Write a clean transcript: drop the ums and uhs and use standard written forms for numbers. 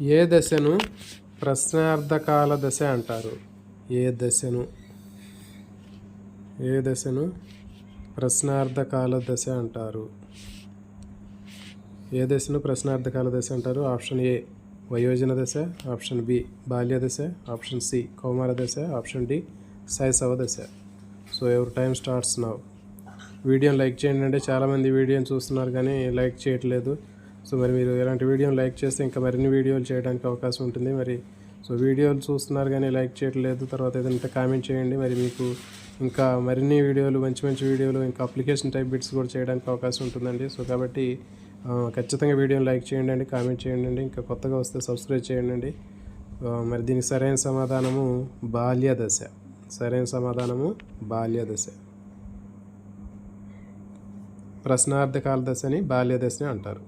ఏ దశను ప్రశ్నార్థకాల దశ అంటారు? ఏ దశను ప్రశ్నార్థకాల దశ అంటారు? ఏ దశను ప్రశ్నార్థకాల దశ అంటారు? ఆప్షన్ ఏ వయోజన దశ, ఆప్షన్ బి బాల్య దశ, ఆప్షన్ సి కౌమార దశ, ఆప్షన్ డి శైశవ దశ. సో ఎవరి టైం స్టార్ట్స్ నౌ. వీడియోని లైక్ చేయండి అండి. చాలామంది వీడియోని చూస్తున్నారు కానీ లైక్ చేయట్లేదు. సో మరి మీరు ఇలాంటి వీడియోని లైక్ చేస్తే ఇంకా మరిన్ని వీడియోలు చేయడానికి అవకాశం ఉంటుంది. మరి సో వీడియోలు చూస్తున్నారు కానీ లైక్ చేయట్లేదు. తర్వాత ఏదంటే కామెంట్ చేయండి. మరి మీకు ఇంకా మరిన్ని వీడియోలు మంచి మంచి వీడియోలు ఇంకా అప్లికేషన్ టైప్ బిట్స్ కూడా చేయడానికి అవకాశం ఉంటుందండి. సో కాబట్టి ఖచ్చితంగా వీడియోని లైక్ చేయండి అండి, కామెంట్ చేయండి అండి. ఇంకా కొత్తగా వస్తే సబ్స్క్రైబ్ చేయండి అండి. మరి దీనికి సరైన సమాధానము బాల్య దశ. సరైన సమాధానము బాల్య దశ. ప్రశ్నార్థకాల దశని బాల్య దశని అంటారు.